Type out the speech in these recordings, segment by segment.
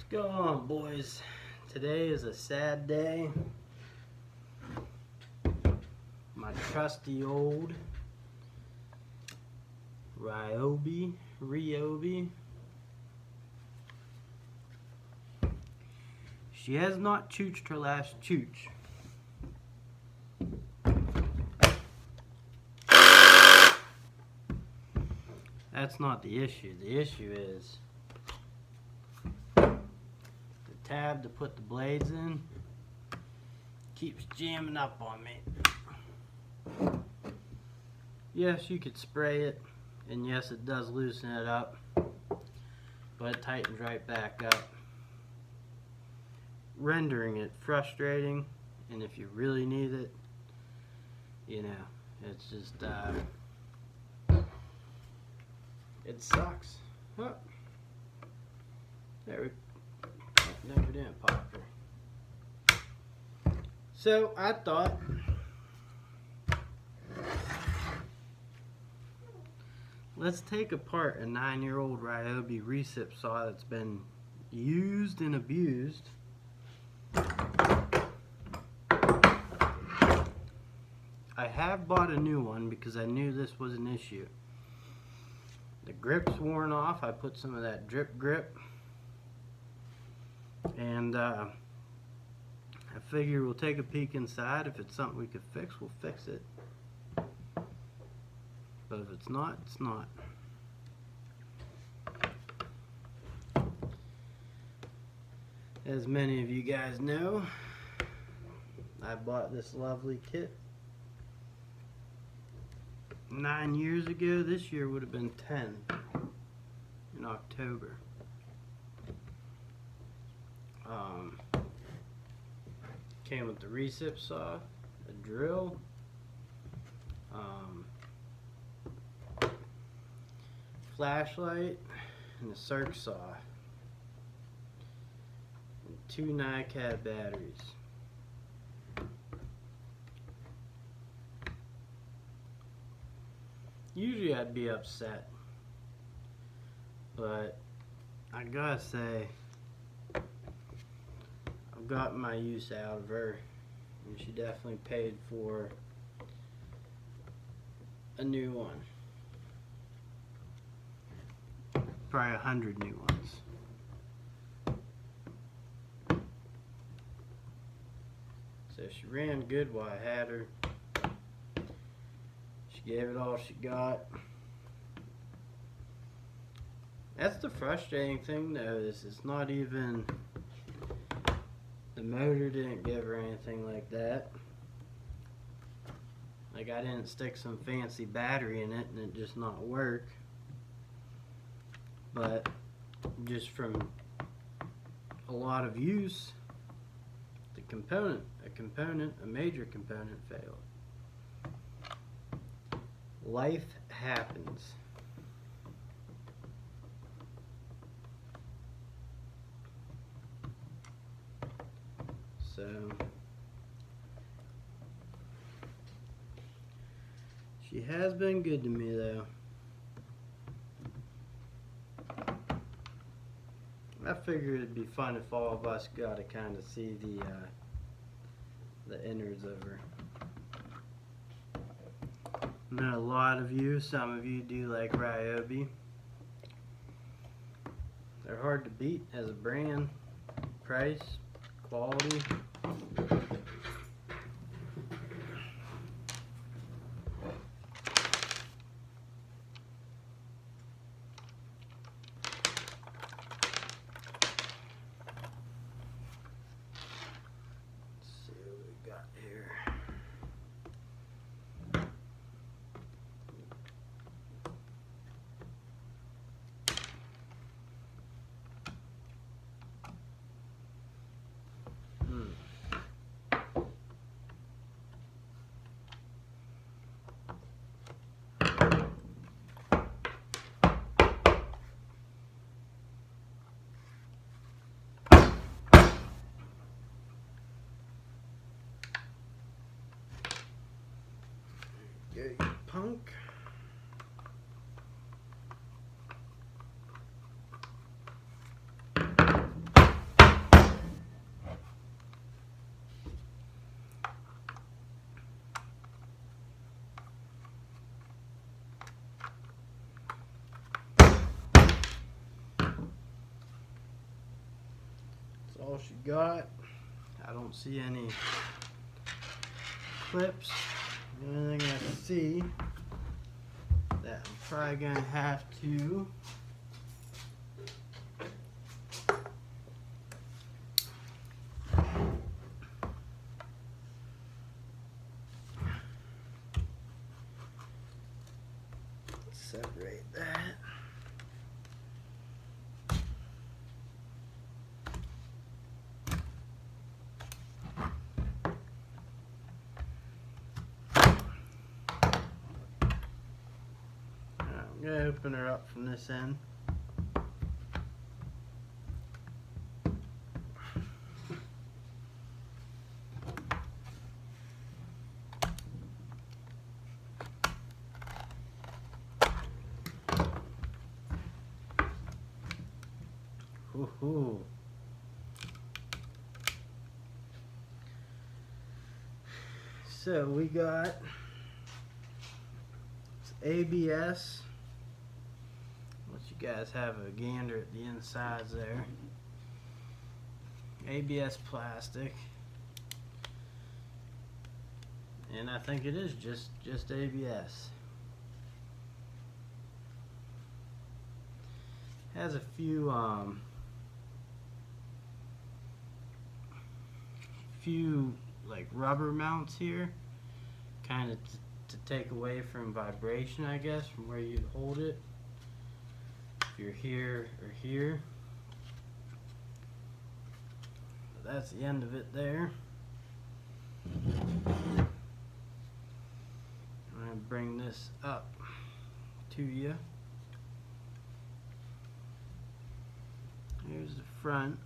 What's going on, boys? Today is a sad day. My trusty old Ryobi. She has not chooched her last chooch. That's not the issue. The issue is the tab to put the blades in keeps jamming up on me. Yes, you could spray it, and yes, it does loosen it up, but it tightens right back up, rendering it frustrating. And if you really need it, you know, it's just it sucks. Oh, there we never didn't pop her. So I thought let's take apart a 9-year-old Ryobi recip saw that's been used and abused. I have bought a new one because I knew this was an issue. The grip's worn off. I put some of that drip grip, and I figure we'll take a peek inside. If it's something we could fix, we'll fix it. But if it's not, it's not. As many of you guys know, I bought this lovely kit 9 years ago. This year would have been 10 in October. Came with the recip saw, a drill, flashlight, and a circ saw, and 2 NiCad batteries. Usually I'd be upset, but I gotta say, I've gotten my use out of her, and she definitely paid for a new one. Probably 100 new ones. So she ran good while I had her. She gave it all she got. That's the frustrating thing though, is it's not even, the motor didn't give her anything like that. Like, I didn't stick some fancy battery in it and it just not work. But just from a lot of use, a major component failed. Life happens. So she has been good to me though. I figured it'd be fun if all of us got to kind of see the innards of her. I know a lot of you, some of you do like Ryobi. They're hard to beat as a brand, price, quality. all she got. I don't see any clips. The only thing I see that I'm probably gonna have to separate that. I'm going to open her up from this end. Woohoo. So we got ABS. Let you guys have a gander at the insides there. ABS plastic. And I think it is just ABS. Has a few like rubber mounts here, kind of to take away from vibration, I guess, from where you'd hold it if you're here or here. So that's the end of it there. I'm going to bring this up to you. Here's the front.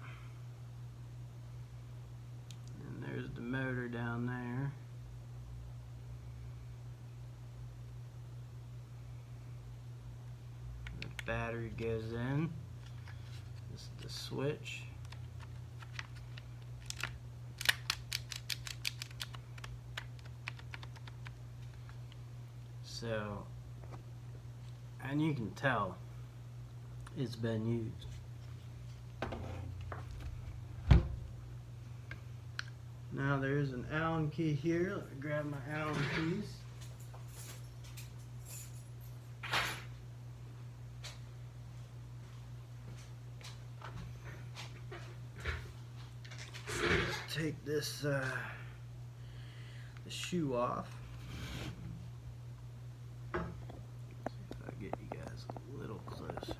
There's the motor down there. The battery goes in. This is the switch. So, and you can tell it's been used. Now there's an Allen key here. Let me grab my Allen keys. Take this the shoe off. See if I get you guys a little closer.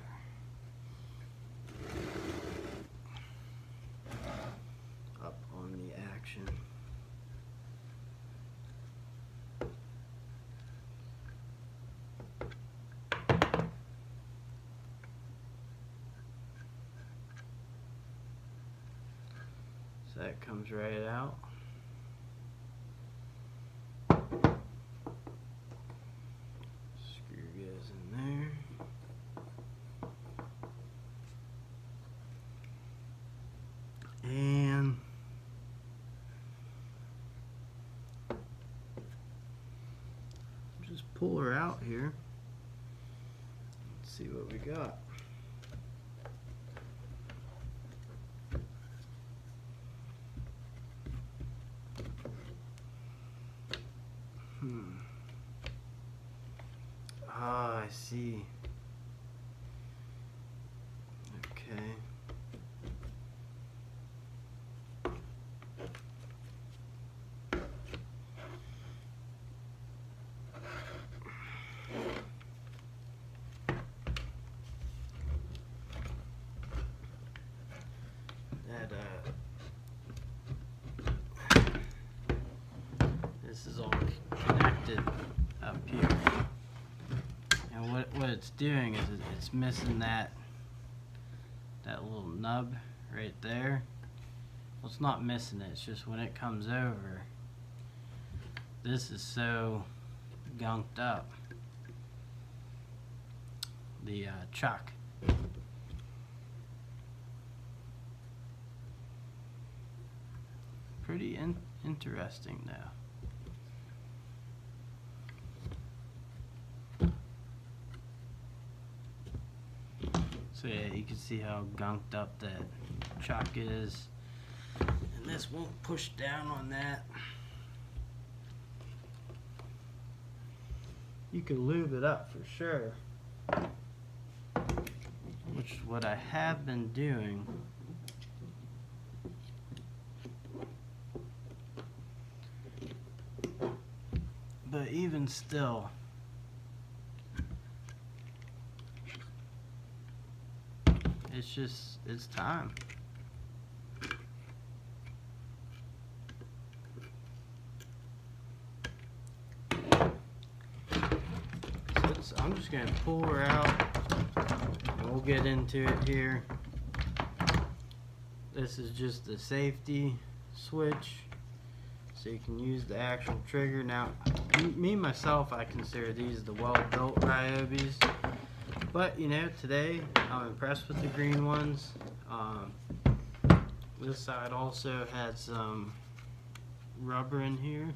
Up on the action. So that comes right out. Screw goes in there. And just pull her out here. Let's see what we got. Ah, I see. Okay. This is all connected up here. And what it's doing is it's missing that little nub right there. Well, it's not missing it, it's just when it comes over, this is so gunked up. The chuck. Pretty interesting though. So yeah, you can see how gunked up that chuck is. and this won't push down on that. You could lube it up for sure, which is what I have been doing. But even still, it's time. So I'm just going to pull her out, and we'll get into it here. This is just the safety switch, so you can use the actual trigger. Now, me myself, I consider these the well-built Ryobis, but you know, today I'm impressed with the green ones. This side also has some rubber in here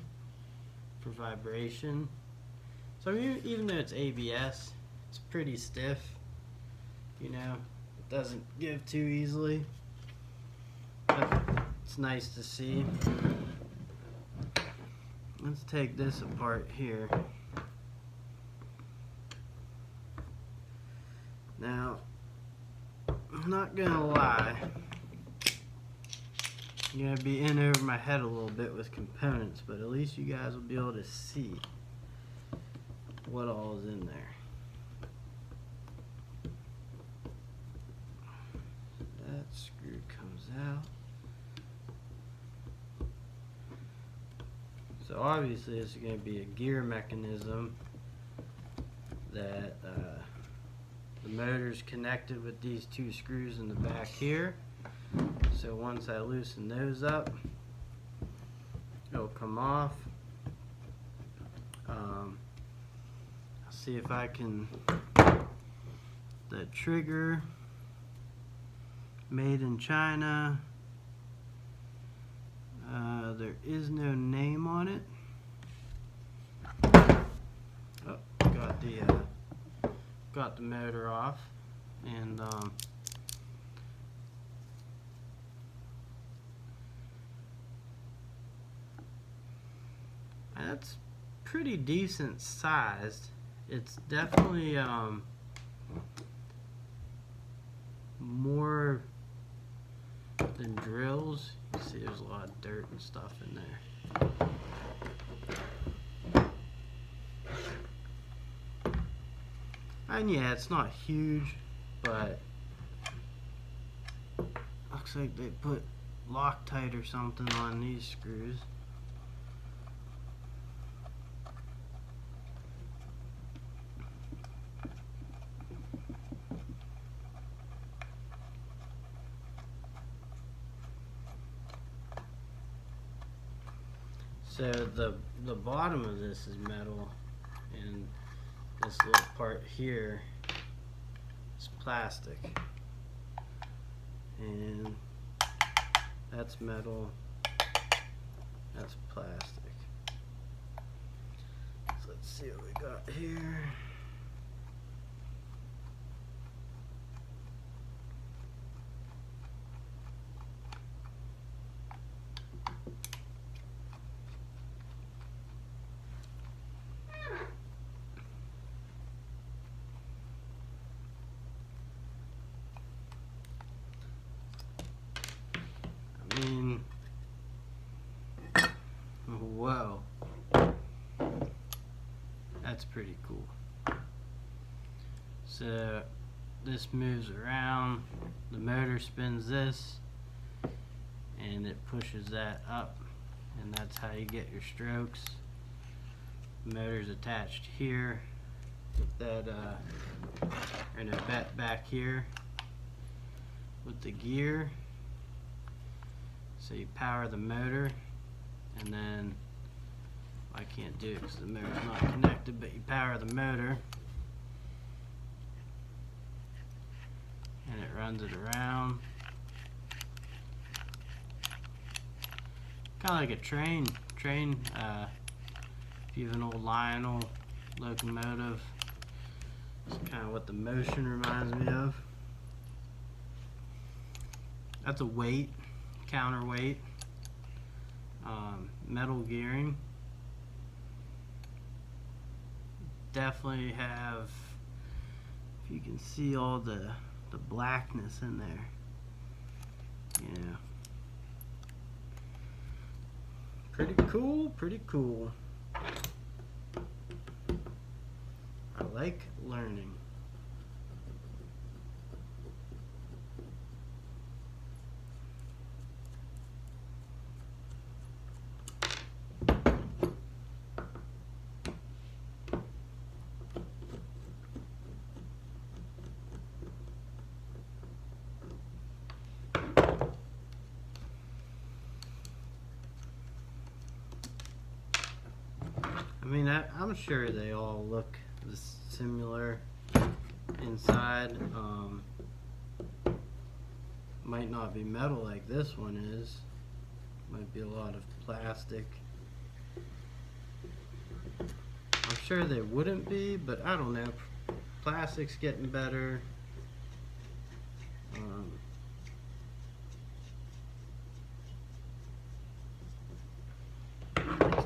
for vibration. So even though it's ABS, it's pretty stiff. You know, it doesn't give too easily. But it's nice to see. Let's take this apart here. Now, I'm not gonna lie, I'm gonna be in over my head a little bit with components, but at least you guys will be able to see what all is in there. That screw comes out. So obviously it's going to be a gear mechanism that the motor's connected with these two screws in the back here. So once I loosen those up, it'll come off. I'll see if I can, the trigger, made in China. There is no name on it. Oh, got the motor off, and that's pretty decent sized. It's definitely more than drills. You see there's a lot of dirt and stuff in there. And yeah, it's not huge, but looks like they put Loctite or something on these screws. So the bottom of this is metal, and this little part here is plastic, and that's metal, that's plastic. So let's see what we got here. Whoa, that's pretty cool. So this moves around, the motor spins this, and it pushes that up, and that's how you get your strokes. The motor's attached here with that, back here with the gear. So you power the motor, and then I can't do it because the motor's not connected, but you power the motor and it runs it around. Kind of like a train. If you have an old Lionel locomotive, it's kind of what the motion reminds me of. That's a weight, counterweight. metal gearing. Definitely have, if you can see all the blackness in there. Yeah. Pretty cool, pretty cool. I like learning. I mean, I'm sure they all look similar inside. Might not be metal like this one is. Might be a lot of plastic. I'm sure they wouldn't be, but I don't know. Plastic's getting better.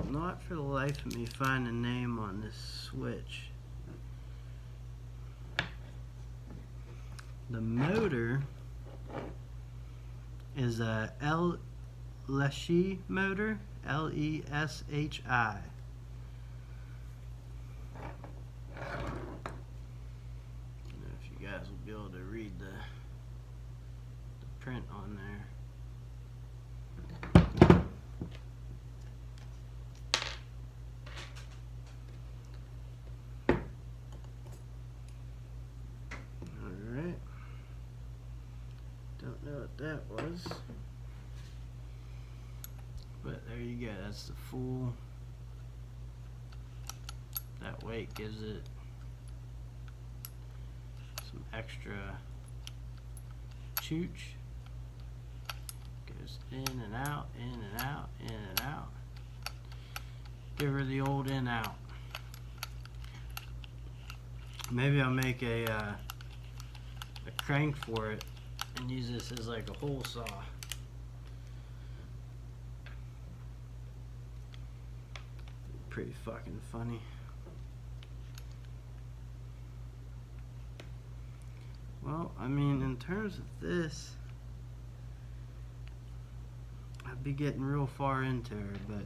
Not for the life of me find a name on this switch. The motor is a Leshi motor, L-E-S-H-I. I don't know if you guys will be able to read the print on there. Don't know what that was, but there you go. That's the full. That weight gives it some extra chooch. Goes in and out, in and out, in and out. Give her the old in out. Maybe I'll make a crank for it and use this as like a hole saw. Pretty fucking funny. Well, I mean, in terms of this, I'd be getting real far into her, but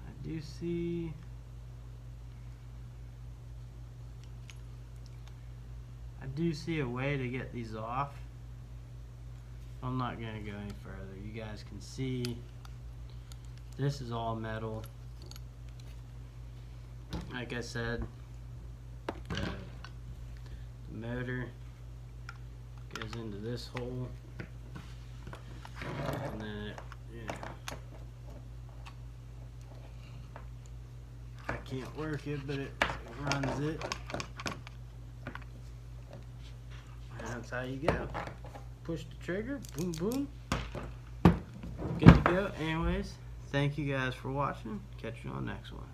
I do see a way to get these off. I'm not gonna go any further. You guys can see this is all metal. Like I said, the motor goes into this hole, and then I can't work it, but it runs it. And that's how you go. Push the trigger, boom, boom. Good to go. Anyways, thank you guys for watching. Catch you on the next one.